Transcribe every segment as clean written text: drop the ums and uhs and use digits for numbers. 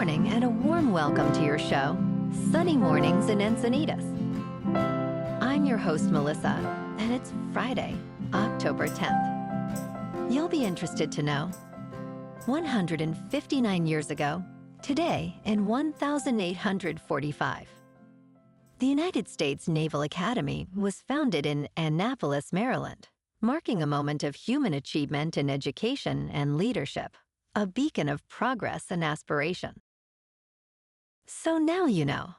morning and a warm welcome to your show, Sunny Mornings in Encinitas. I'm your host, Melissa, and it's Friday, October 10th. You'll be interested to know, 159 years ago, today in 1845, the United States Naval Academy was founded in Annapolis, Maryland, marking a moment of human achievement in education and leadership, a beacon of progress and aspiration. So now you know.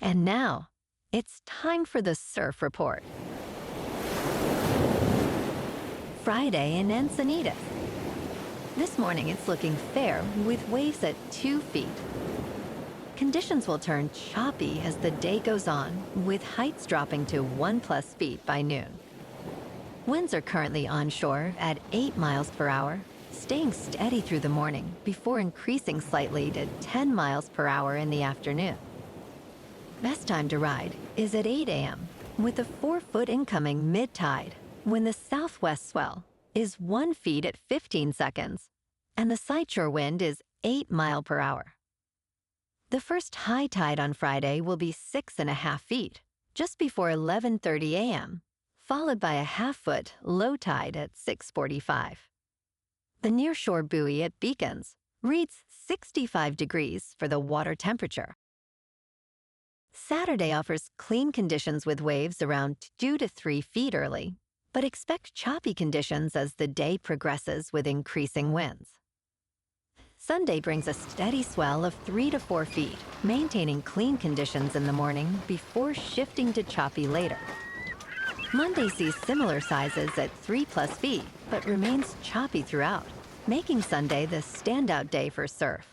And now, it's time for the Surf Report. Friday in Encinitas. This morning it's looking fair with waves at 2 feet. Conditions will turn choppy as the day goes on, with heights dropping to 1+ feet by noon. Winds are currently onshore at 8 miles per hour, staying steady through the morning before increasing slightly to 10 miles per hour in the afternoon. Best time to ride is at 8 a.m. with a 4-foot incoming mid-tide when the southwest swell is 1 foot at 15 seconds and the sideshore wind is 8 miles per hour. The first high tide on Friday will be 6.5 feet just before 11:30 a.m., followed by a half-foot low tide at 6:45. The nearshore buoy at Beacons reads 65 degrees for the water temperature. Saturday offers clean conditions with waves around 2 to 3 feet early, but expect choppy conditions as the day progresses with increasing winds. Sunday brings a steady swell of 3 to 4 feet, maintaining clean conditions in the morning before shifting to choppy later. Monday sees similar sizes at 3+ feet, but remains choppy throughout, making Sunday the standout day for surf.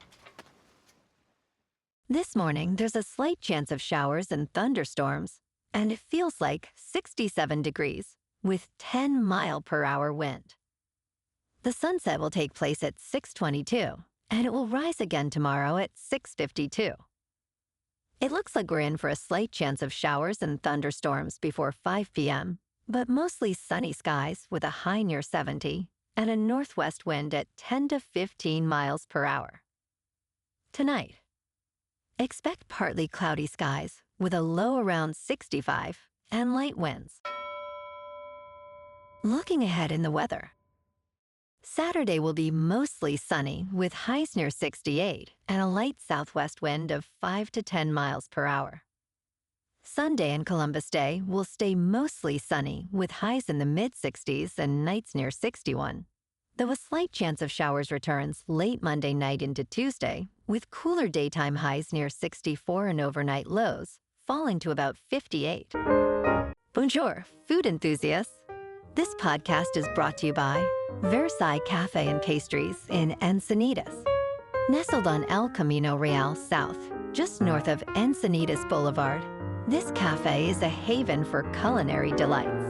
This morning, there's a slight chance of showers and thunderstorms, and it feels like 67 degrees with 10 mile per hour wind. The sunset will take place at 6:22, and it will rise again tomorrow at 6:52. It looks like we're in for a slight chance of showers and thunderstorms before 5 p.m., but mostly sunny skies with a high near 70 and a northwest wind at 10 to 15 miles per hour. Tonight, expect partly cloudy skies with a low around 65 and light winds. Looking ahead in the weather, Saturday will be mostly sunny with highs near 68 and a light southwest wind of 5 to 10 miles per hour. Sunday and Columbus Day will stay mostly sunny with highs in the mid-60s and nights near 61, though a slight chance of showers returns late Monday night into Tuesday with cooler daytime highs near 64 and overnight lows falling to about 58. Bonjour, food enthusiasts. This podcast is brought to you by Versailles Cafe and Pastries in Encinitas. Nestled on El Camino Real South, just north of Encinitas Boulevard, this cafe is a haven for culinary delights.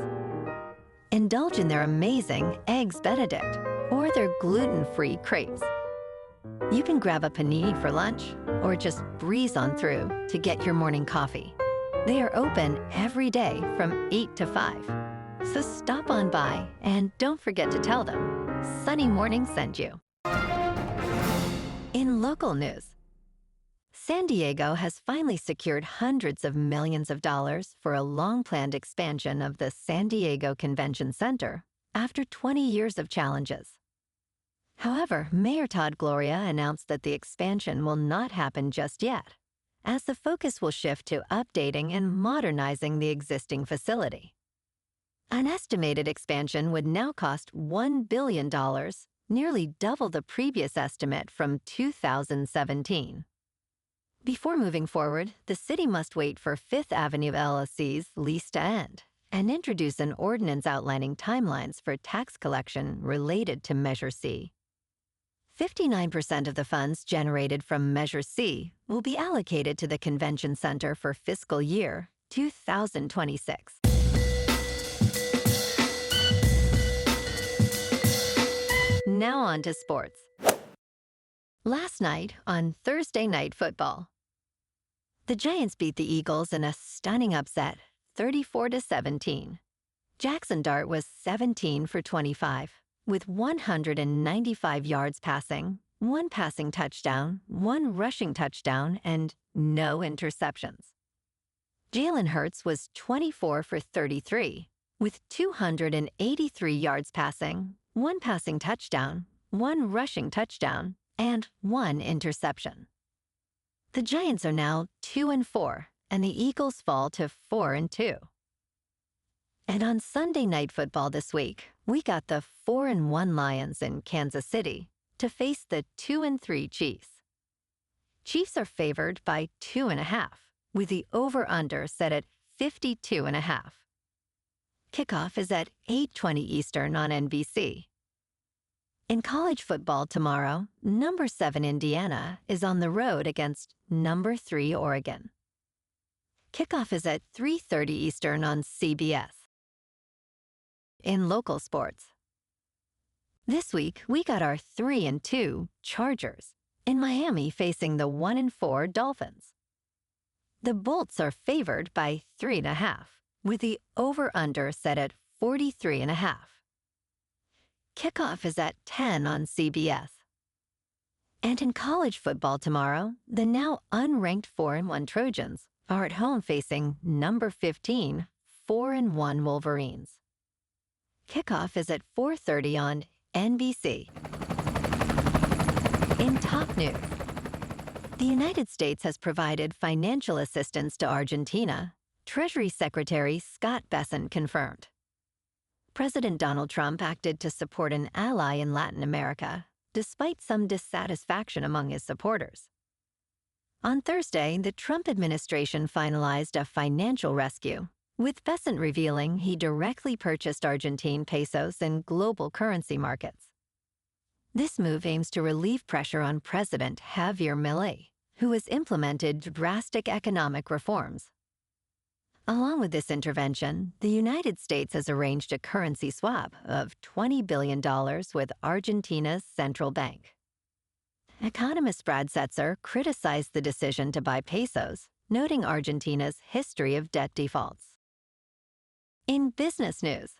Indulge in their amazing Eggs Benedict or their gluten-free crepes. You can grab a panini for lunch or just breeze on through to get your morning coffee. They are open every day from 8 to 5. So stop on by and don't forget to tell them Sunny Morning sent you. In local news, San Diego has finally secured hundreds of millions of dollars for a long-planned expansion of the San Diego Convention Center after 20 years of challenges. However, Mayor Todd Gloria announced that the expansion will not happen just yet, as the focus will shift to updating and modernizing the existing facility. An estimated expansion would now cost $1 billion, nearly double the previous estimate from 2017. Before moving forward, the city must wait for Fifth Avenue LLC's lease to end and introduce an ordinance outlining timelines for tax collection related to Measure C. 59% of the funds generated from Measure C will be allocated to the Convention Center for fiscal year 2026. Now on to sports. Last night on Thursday Night Football, the Giants beat the Eagles in a stunning upset, 34-17. Jackson Dart was 17 for 25, with 195 yards passing, 1 passing touchdown, 1 rushing touchdown, and no interceptions. Jalen Hurts was 24 for 33, with 283 yards passing, 1 passing touchdown, 1 rushing touchdown, and 1 interception. The Giants are now 2-4, and the Eagles fall to 4-2. And on Sunday Night Football this week, we got the 4-1 Lions in Kansas City to face the 2-3 Chiefs. Chiefs are favored by 2.5, with the over-under set at 52.5. Kickoff is at 8:20 Eastern on NBC. In college football tomorrow, number 7 Indiana is on the road against number 3 Oregon. Kickoff is at 3:30 Eastern on CBS. In local sports, this week we got our 3-2 Chargers in Miami facing the 1-4 Dolphins. The Bolts are favored by 3.5, with the over-under set at 43.5. Kickoff is at 10 on CBS. And in college football tomorrow, the now unranked 4-1 Trojans are at home facing number 15, 4-1 Wolverines. Kickoff is at 4:30 on NBC. In top news, the United States has provided financial assistance to Argentina, Treasury Secretary Scott Bessent confirmed. President Donald Trump acted to support an ally in Latin America, despite some dissatisfaction among his supporters. On Thursday, the Trump administration finalized a financial rescue, with Bessent revealing he directly purchased Argentine pesos in global currency markets. This move aims to relieve pressure on President Javier Milei, who has implemented drastic economic reforms. Along with this intervention, the United States has arranged a currency swap of $20 billion with Argentina's central bank. Economist Brad Setzer criticized the decision to buy pesos, noting Argentina's history of debt defaults. In business news,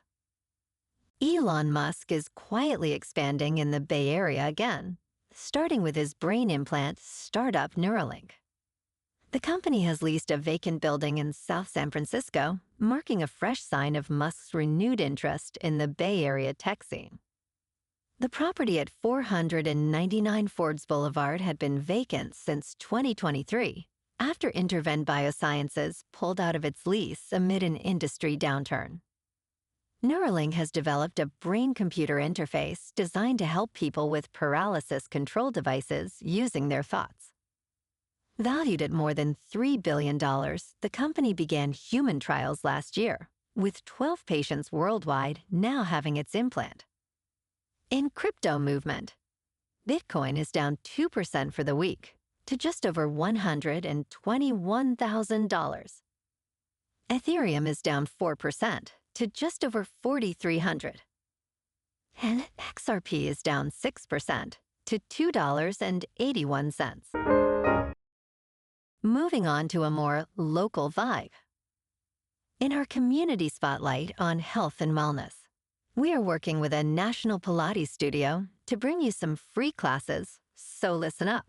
Elon Musk is quietly expanding in the Bay Area again, starting with his brain implant startup Neuralink. The company has leased a vacant building in South San Francisco, marking a fresh sign of Musk's renewed interest in the Bay Area tech scene. The property at 499 Forbes Boulevard had been vacant since 2023, after Intervent Biosciences pulled out of its lease amid an industry downturn. Neuralink has developed a brain-computer interface designed to help people with paralysis control devices using their thoughts. Valued at more than $3 billion, the company began human trials last year, with 12 patients worldwide now having its implant. In crypto movement, Bitcoin is down 2% for the week, to just over $121,000. Ethereum is down 4% to just over $4,300. And XRP is down 6% to $2.81. Moving on to a more local vibe. In our community spotlight on health and wellness, we are working with a national Pilates studio to bring you some free classes, so listen up.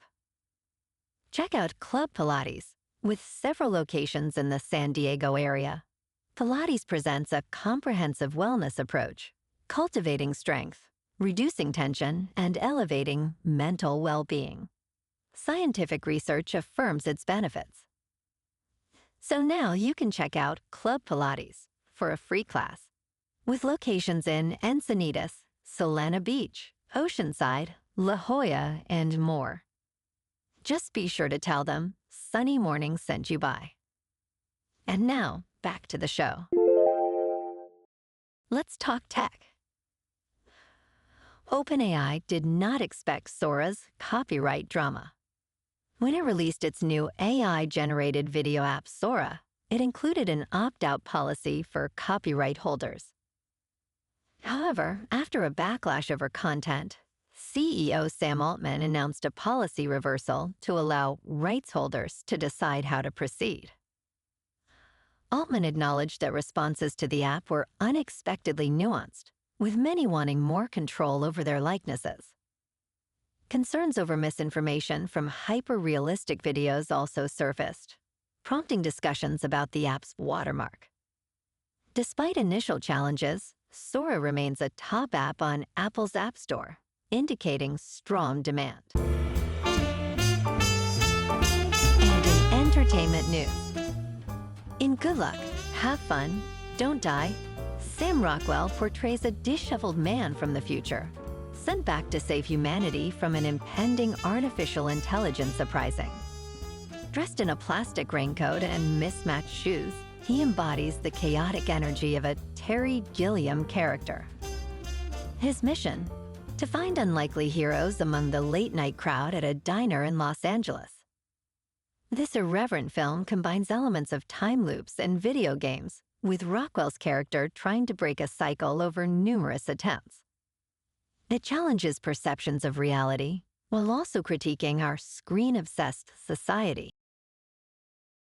Check out Club Pilates, with several locations in the San Diego area. Pilates presents a comprehensive wellness approach, cultivating strength, reducing tension, and elevating mental well-being. Scientific research affirms its benefits. So now you can check out Club Pilates for a free class, with locations in Encinitas, Solana Beach, Oceanside, La Jolla, and more. Just be sure to tell them Sunny Morning sent you by. And now, back to the show. Let's talk tech. OpenAI did not expect Sora's copyright drama. When it released its new AI-generated video app Sora, it included an opt-out policy for copyright holders. However, after a backlash over content, CEO Sam Altman announced a policy reversal to allow rights holders to decide how to proceed. Altman acknowledged that responses to the app were unexpectedly nuanced, with many wanting more control over their likenesses. Concerns over misinformation from hyper-realistic videos also surfaced, prompting discussions about the app's watermark. Despite initial challenges, Sora remains a top app on Apple's App Store, indicating strong demand. And in entertainment news, in Good Luck, Have Fun, Don't Die, Sam Rockwell portrays a disheveled man from the future, sent back to save humanity from an impending artificial intelligence uprising. Dressed in a plastic raincoat and mismatched shoes, he embodies the chaotic energy of a Terry Gilliam character. His mission? To find unlikely heroes among the late-night crowd at a diner in Los Angeles. This irreverent film combines elements of time loops and video games, with Rockwell's character trying to break a cycle over numerous attempts. It challenges perceptions of reality, while also critiquing our screen-obsessed society.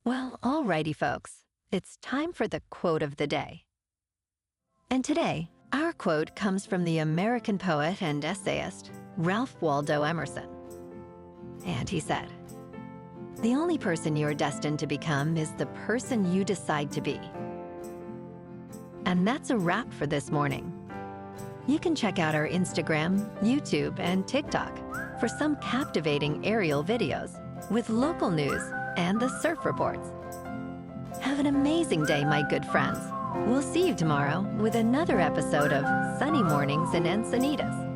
Well, alrighty folks, it's time for the quote of the day. And today, our quote comes from the American poet and essayist, Ralph Waldo Emerson. And he said, "The only person you're destined to become is the person you decide to be." And that's a wrap for this morning. You can check out our Instagram, YouTube, and TikTok for some captivating aerial videos with local news and the surf reports. Have an amazing day, my good friends. We'll see you tomorrow with another episode of Sunny Mornings in Encinitas.